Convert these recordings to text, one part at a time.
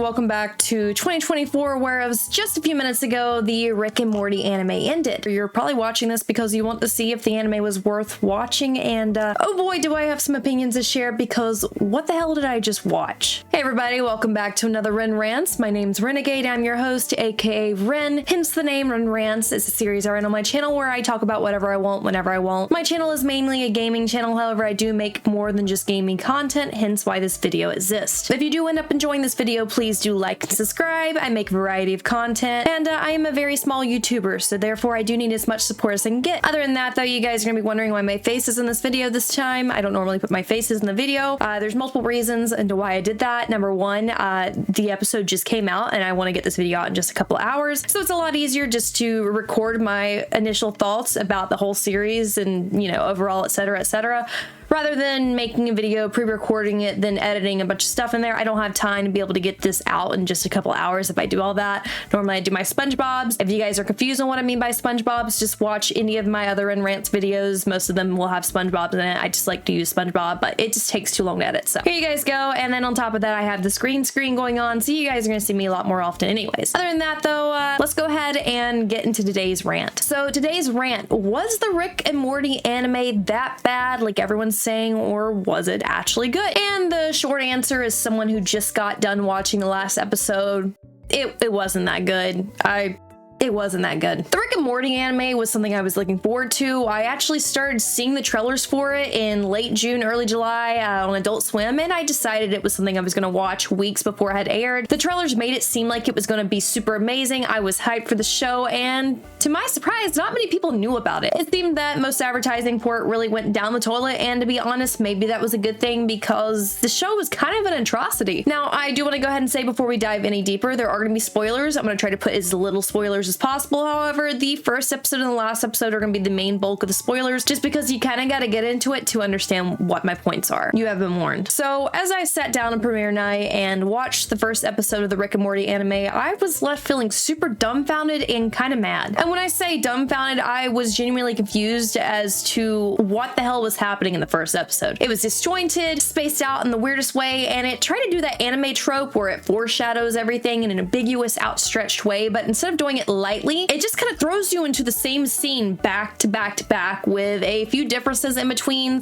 welcome back to 2024, whereas just a few minutes ago, the Rick and Morty anime ended. You're probably watching this because you want to see if the anime was worth watching, and oh boy, do I have some opinions to share, because what the hell did I just watch? Hey everybody, welcome back to another RenRants. My name's RRennegade, I'm your host, aka Ren, hence the name RenRants. It's a series I run on my channel where I talk about whatever I want, whenever I want. My channel is mainly a gaming channel, however, I do make more than just gaming content, hence why this video exists. If you do end up enjoying this video, please do like and subscribe. I make a variety of content, and I am a very small YouTuber, so therefore I do need as much support as I can get. Other than that, though, you guys are gonna be wondering why my face is in this video this time. I don't normally put my faces in the video. There's multiple reasons into why I did that. Number one, the episode just came out, and I want to get this video out in just a couple hours, so it's a lot easier just to record my initial thoughts about the whole series and, you know, overall, etc., rather than making a video, pre-recording it, then editing a bunch of stuff in there. I don't have time to be able to get this out in just a couple hours if I do all that. Normally I do my SpongeBob's. If you guys are confused on what I mean by SpongeBob's, just watch any of my other RenRants videos. Most of them will have SpongeBob's in it. I just like to use SpongeBob, but it just takes too long to edit. So here you guys go. And then on top of that, I have the green screen going on, so you guys are gonna see me a lot more often anyways. Other than that though, let's go ahead and get into today's rant. So today's rant, was the Rick and Morty anime that bad like everyone's saying, or was it actually good? And the short answer is, someone who just got done watching the last episode, it wasn't that good. It wasn't that good. The Rick and Morty anime was something I was looking forward to. I actually started seeing the trailers for it in late June, early July on Adult Swim, and I decided it was something I was going to watch weeks before it had aired. The trailers made it seem like it was going to be super amazing. I was hyped for the show, and to my surprise, not many people knew about it. It seemed that most advertising for it really went down the toilet, and to be honest, maybe that was a good thing because the show was kind of an atrocity. Now, I do want to go ahead and say before we dive any deeper, there are going to be spoilers. I'm going to try to put as little spoilers as possible. However, the first episode and the last episode are going to be the main bulk of the spoilers, just because you kind of got to get into it to understand what my points are. You have been warned. So as I sat down on premiere night and watched the first episode of the Rick and Morty anime, I was left feeling super dumbfounded and kind of mad. And when I say dumbfounded, I was genuinely confused as to what the hell was happening in the first episode. It was disjointed, spaced out in the weirdest way, and it tried to do that anime trope where it foreshadows everything in an ambiguous, outstretched way, but instead of doing it lightly, it just kind of throws you into the same scene back to back to back with a few differences in between.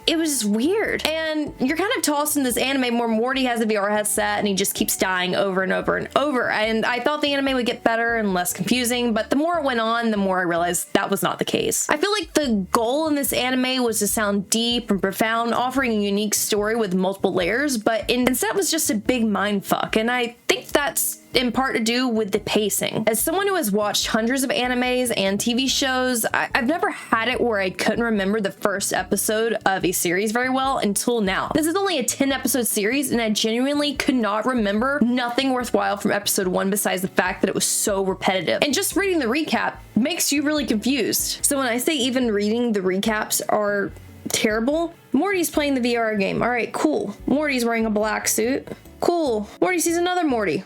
It was just weird. And you're kind of tossed in this anime where Morty has a VR headset and he just keeps dying over and over and over. And I thought the anime would get better and less confusing, but the more it went on, the more I realized that was not the case. I feel like the goal in this anime was to sound deep and profound, offering a unique story with multiple layers, but instead it was just a big mindfuck. And I think that's in part to do with the pacing. As someone who has watched hundreds of animes and TV shows, I've never had it where I couldn't remember the first episode of a series very well until now. This is only a 10 episode series, and I genuinely could not remember nothing worthwhile from episode 1 besides the fact that it was so repetitive. And just reading the recap makes you really confused. So when I say even reading the recaps are terrible, Morty's playing the VR game. All right, cool. Morty's wearing a black suit. Cool. Morty sees another Morty.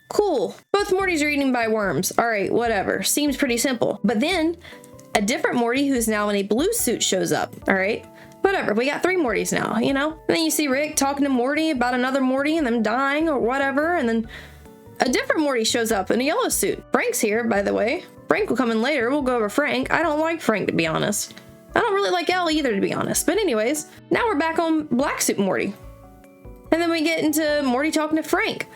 Cool. Both Mortys are eaten by worms. All right, whatever. Seems pretty simple. But then a different Morty who's now in a blue suit shows up. All right, whatever. We got 3 Mortys now, you know? And then you see Rick talking to Morty about another Morty and them dying or whatever. And then a different Morty shows up in a yellow suit. Frank's here, by the way. Frank will come in later. We'll go over Frank. I don't like Frank, to be honest. I don't really like Elle either, to be honest. But anyways, now we're back on black suit Morty. And then we get into Morty talking to Frank.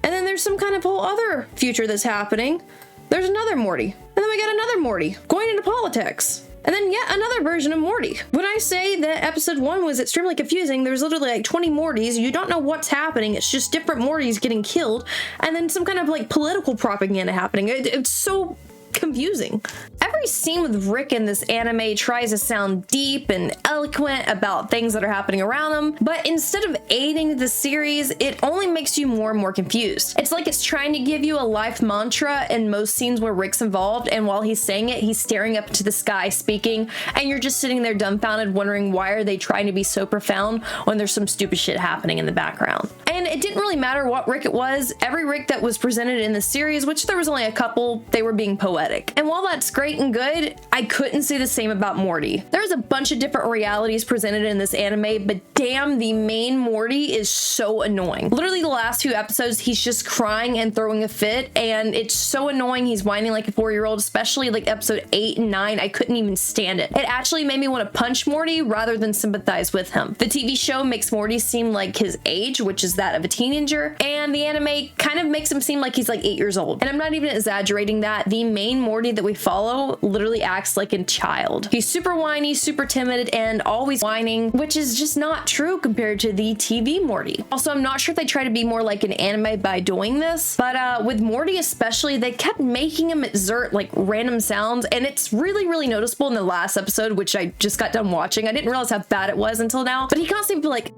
And then there's some kind of whole other future that's happening. There's another Morty. And then we got another Morty going into politics. And then yet another version of Morty. When I say that episode 1 was extremely confusing, there's literally like 20 Mortys. You don't know what's happening. It's just different Mortys getting killed. And then some kind of like political propaganda happening. It's so confusing. Every scene with Rick in this anime tries to sound deep and eloquent about things that are happening around him, but instead of aiding the series, it only makes you more and more confused. It's like it's trying to give you a life mantra in most scenes where Rick's involved, and while he's saying it, he's staring up into the sky speaking, and you're just sitting there dumbfounded wondering why are they trying to be so profound when there's some stupid shit happening in the background. And it didn't really matter what Rick it was. Every Rick that was presented in the series, which there was only a couple, they were being poetic. And while that's great and doing good, I couldn't say the same about Morty. There's a bunch of different realities presented in this anime, but damn, the main Morty is so annoying. Literally the last few episodes, he's just crying and throwing a fit, and it's so annoying. He's whining like a 4-year-old, especially like episode 8 and 9. I couldn't even stand it. It actually made me want to punch Morty rather than sympathize with him. The TV show makes Morty seem like his age, which is that of a teenager, and the anime kind of makes him seem like he's like 8 years old. And I'm not even exaggerating that. The main Morty that we follow literally acts like a child. He's super whiny, super timid, and always whining, which is just not true compared to the TV Morty. Also, I'm not sure if they try to be more like an anime by doing this, but with Morty especially, they kept making him exert like random sounds, and it's really noticeable in the last episode, which I just got done watching. I didn't realize how bad it was until now, but he constantly be like,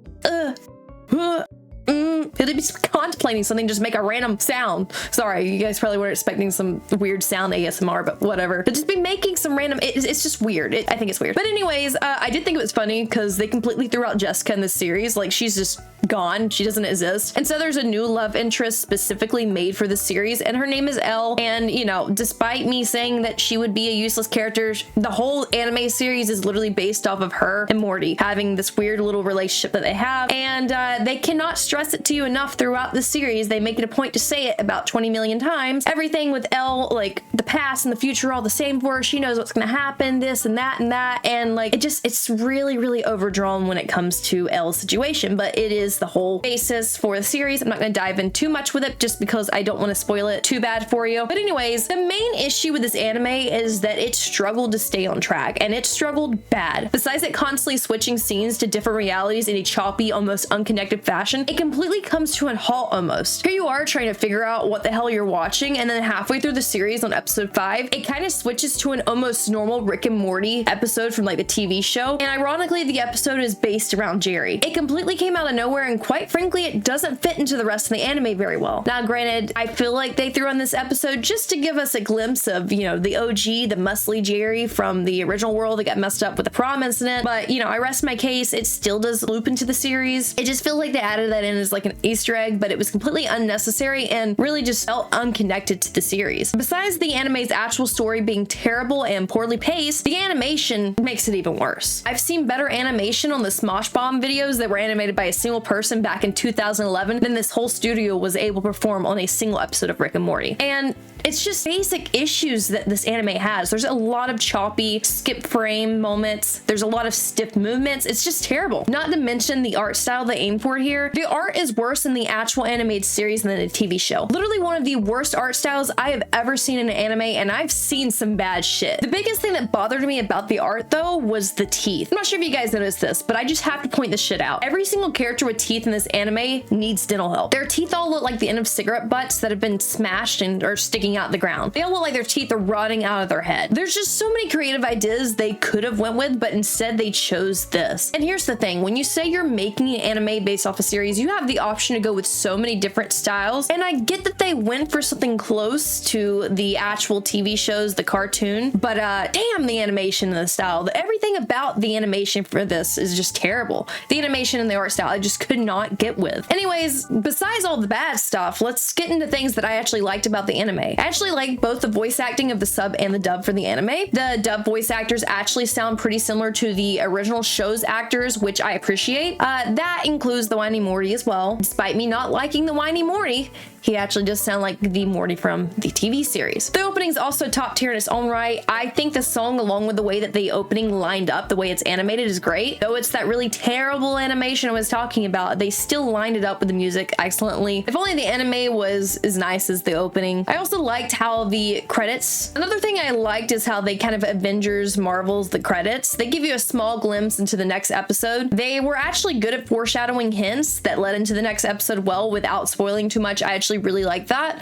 he'll be contemplating something, just make a random sound. Sorry, you guys probably weren't expecting some weird sound ASMR, but whatever. But just be making some random, it's just weird. I think it's weird. But anyways, I did think it was funny because they completely threw out Jessica in this series. Like, she's just gone. She doesn't exist. And so there's a new love interest specifically made for the series, and her name is Elle. And, you know, despite me saying that she would be a useless character, the whole anime series is literally based off of her and Morty having this weird little relationship that they have. And they cannot stress it to you enough throughout the series. They make it a point to say it about 20 million times. Everything with Elle, like the past and the future are all the same for her. She knows what's going to happen, this and that and that. And like, it's really overdrawn when it comes to Elle's situation, but it is the whole basis for the series. I'm not going to dive in too much with it just because I don't want to spoil it too bad for you. But anyways, the main issue with this anime is that it struggled to stay on track, and it struggled bad. Besides it constantly switching scenes to different realities in a choppy, almost unconnected fashion, it completely comes to a halt almost. Here you are trying to figure out what the hell you're watching, and then halfway through the series on episode 5, it kind of switches to an almost normal Rick and Morty episode from like the TV show. And ironically, the episode is based around Jerry. It completely came out of nowhere, and quite frankly, it doesn't fit into the rest of the anime very well. Now, granted, I feel like they threw on this episode just to give us a glimpse of, you know, the OG, the muscly Jerry from the original world that got messed up with the prom incident. But, you know, I rest my case. It still does loop into the series. It just feels like they added that in as like an Easter egg, but it was completely unnecessary and really just felt unconnected to the series. Besides the anime's actual story being terrible and poorly paced, the animation makes it even worse. I've seen better animation on the Smosh Bomb videos that were animated by a single person back in 2011 than this whole studio was able to perform on a single episode of Rick and Morty. And it's just basic issues that this anime has. There's a lot of choppy skip frame moments. There's a lot of stiff movements. It's just terrible. Not to mention the art style they aim for here. The art is worse in the actual animated series than the TV show. Literally one of the worst art styles I have ever seen in an anime, and I've seen some bad shit. The biggest thing that bothered me about the art though was the teeth. I'm not sure if you guys noticed this, but I just have to point this shit out. Every single character with teeth in this anime needs dental help. Their teeth all look like the end of cigarette butts that have been smashed and are sticking out the ground. They all look like their teeth are rotting out of their head. There's just so many creative ideas they could have went with, but instead they chose this. And here's the thing, when you say you're making an anime based off a series, you have the option to go with so many different styles. And I get that they went for something close to the actual TV shows, the cartoon, but damn, the animation and the style, everything about the animation for this is just terrible. The animation and the art style I just could not get with. Anyways, besides all the bad stuff, let's get into things that I actually liked about the anime. I actually like both the voice acting of the sub and the dub for the anime. The dub voice actors actually sound pretty similar to the original show's actors, which I appreciate. That includes the whiny Morty as well. Despite me not liking the whiny Morty, he actually does sound like the Morty from the TV series. The opening's also top tier in its own right. I think the song, along with the way that the opening lined up, the way it's animated, is great. Though it's that really terrible animation I was talking about, they still lined it up with the music excellently. If only the anime was as nice as the opening. I also liked how the credits, another thing I liked is how they kind of Avengers Marvels the credits. They give you a small glimpse into the next episode. They were actually good at foreshadowing hints that led into the next episode well without spoiling too much. I actually really like that.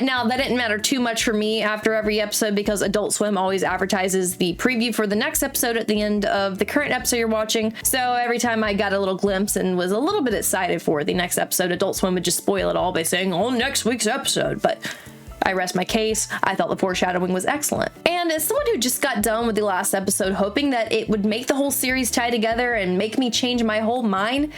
Now, that didn't matter too much for me after every episode because Adult Swim always advertises the preview for the next episode at the end of the current episode you're watching. So every time I got a little glimpse and was a little bit excited for the next episode, Adult Swim would just spoil it all by saying, "Oh, next week's episode." But I rest my case. I thought the foreshadowing was excellent. And as someone who just got done with the last episode hoping that it would make the whole series tie together and make me change my whole mind,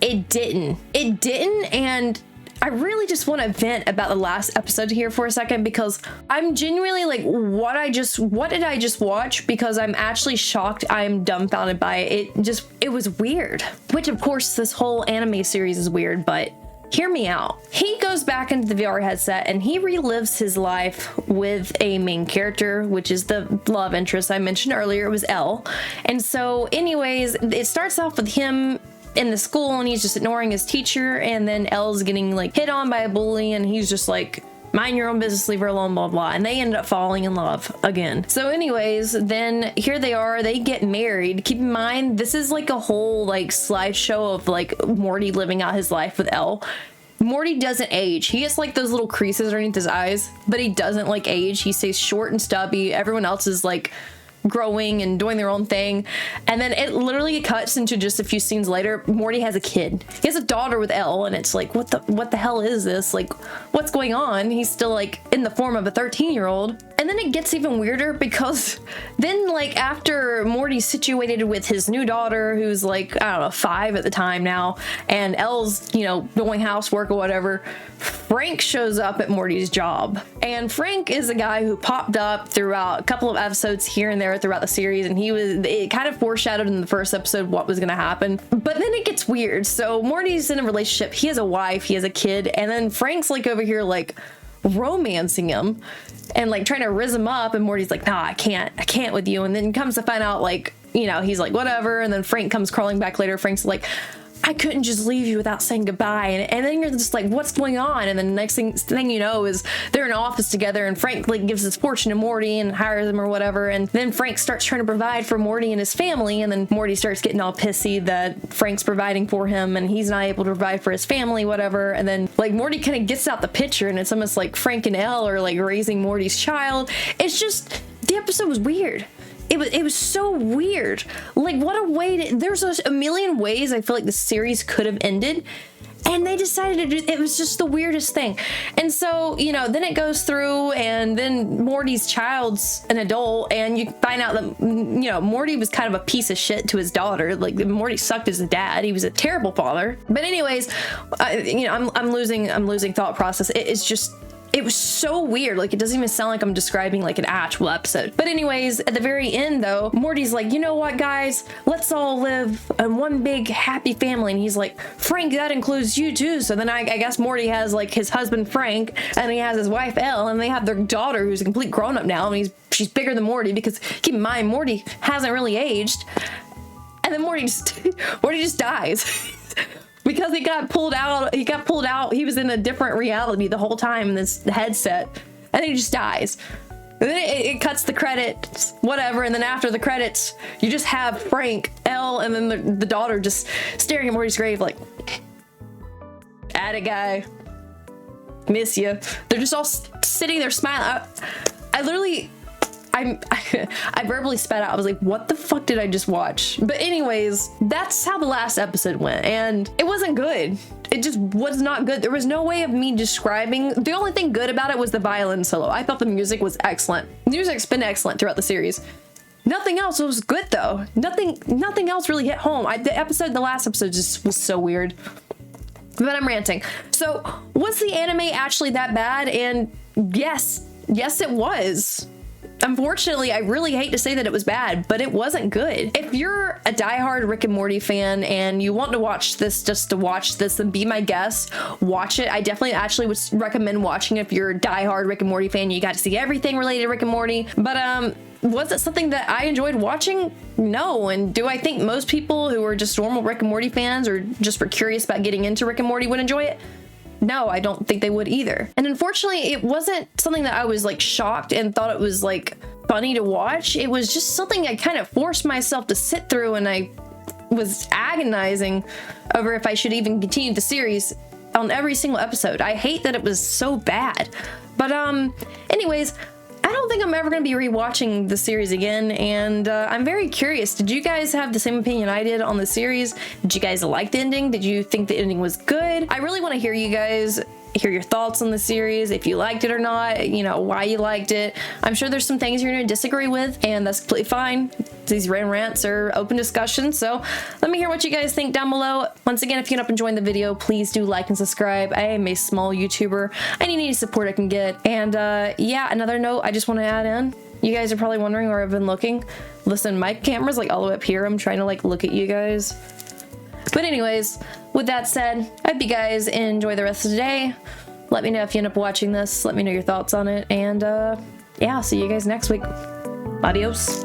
it didn't. It didn't, and I really just want to vent about the last episode here for a second, because I'm genuinely like, what did I just watch? Because I'm actually shocked. I'm dumbfounded by it. It was weird. Which of course this whole anime series is weird, but hear me out. He goes back into the VR headset and he relives his life with a main character, which is the love interest I mentioned earlier. It was Elle. And so anyways, it starts off with him in the school and he's just ignoring his teacher, and then Elle's getting like hit on by a bully and he's just like, mind your own business, leave her alone, blah blah, and they end up falling in love again. So anyways, then here they are, they get married. Keep in mind, this is like a whole like slideshow of like Morty living out his life with Elle. Morty doesn't age. He has like those little creases underneath his eyes, but he doesn't like age. He stays short and stubby. Everyone else is like growing and doing their own thing. And then it literally cuts into just a few scenes later. Morty has a kid. He has a daughter with Elle, and it's like, what the hell is this? Like, what's going on? He's still like in the form of a 13-year-old. And then it gets even weirder, because then like after Morty's situated with his new daughter, who's like, I don't know, 5 at the time now, and Elle's, you know, doing housework or whatever, Frank shows up at Morty's job. And Frank is a guy who popped up throughout a couple of episodes here and there throughout the series, and it kind of foreshadowed in the first episode what was going to happen. But then it gets weird. So Morty's in a relationship. He has a wife, he has a kid, and then Frank's like over here like romancing him and like trying to rizz him up, and Morty's like, nah, I can't with you. And then comes to find out, like, you know, he's like, whatever. And then Frank comes crawling back later. Frank's like, I couldn't just leave you without saying goodbye. And then you're just like, what's going on? And then the next thing you know is they're in an office together, and Frank like gives his fortune to Morty and hires him or whatever. And then Frank starts trying to provide for Morty and his family. And then Morty starts getting all pissy that Frank's providing for him and he's not able to provide for his family, whatever. And then like Morty kind of gets out the picture, and it's almost like Frank and Elle are like raising Morty's child. It's just, the episode was weird. It was so weird. Like, what a way to, there's a million ways I feel like the series could have ended, and they decided to do, it was just the weirdest thing. And so, you know, then it goes through, and then Morty's child's an adult, and you find out that, you know, Morty was kind of a piece of shit to his daughter. Like, Morty sucked as a dad. He was a terrible father. But anyways, you know, I'm losing thought process. It's just, it was so weird. Like, it doesn't even sound like I'm describing like an actual episode. But anyways, at the very end though, Morty's like, you know what, guys, let's all live in one big happy family. And he's like, Frank, that includes you too. So then I guess Morty has like his husband Frank, and he has his wife Elle, and they have their daughter who's a complete grown-up now, and she's bigger than Morty, because keep in mind, Morty hasn't really aged. And then Morty just dies. Because he got pulled out. He was in a different reality the whole time in this headset, and then he just dies. And then it cuts the credits, whatever. And then after the credits, you just have Frank, Elle, and then the daughter just staring at Morty's grave like, "Atta guy, miss you." They're just all sitting there smiling. I verbally spat out. I was like, what the fuck did I just watch? But anyways, that's how the last episode went, and it wasn't good. It just was not good. There was no way of me describing. The only thing good about it was the violin solo. I thought the music was excellent. The music's been excellent throughout the series. Nothing else was good though. Nothing else really hit home. The last episode just was so weird. But I'm ranting. So was the anime actually that bad? And yes, it was. Unfortunately, I really hate to say that it was bad, but it wasn't good. If you're a diehard Rick and Morty fan and you want to watch this just to watch this, then be my guest. Watch it. I definitely actually would recommend watching it if you're a diehard Rick and Morty fan. You got to see everything related to Rick and Morty. But was it something that I enjoyed watching? No. And do I think most people who are just normal Rick and Morty fans or just were curious about getting into Rick and Morty would enjoy it? No, I don't think they would either. And unfortunately, it wasn't something that I was like shocked and thought it was like funny to watch. It was just something I kind of forced myself to sit through, and I was agonizing over if I should even continue the series on every single episode. I hate that it was so bad. But anyways, I don't think I'm ever going to be rewatching the series again, and I'm very curious. Did you guys have the same opinion I did on the series? Did you guys like the ending? Did you think the ending was good? I really want to hear you guys, hear your thoughts on the series, if you liked it or not, you know, why you liked it. I'm sure there's some things you're going to disagree with, and that's completely fine. these RenRants are open discussion, so let me hear what you guys think down below. Once again, if you end up enjoying the video, please do like and subscribe. I am a small YouTuber. I need any support I can get. And yeah, another note I just want to add in. You guys are probably wondering where I've been looking. Listen, my camera's like all the way up here. I'm trying to like look at you guys. But anyways, with that said, I hope you guys enjoy the rest of the day. Let me know if you end up watching this. Let me know your thoughts on it. And yeah, I'll see you guys next week. Adios.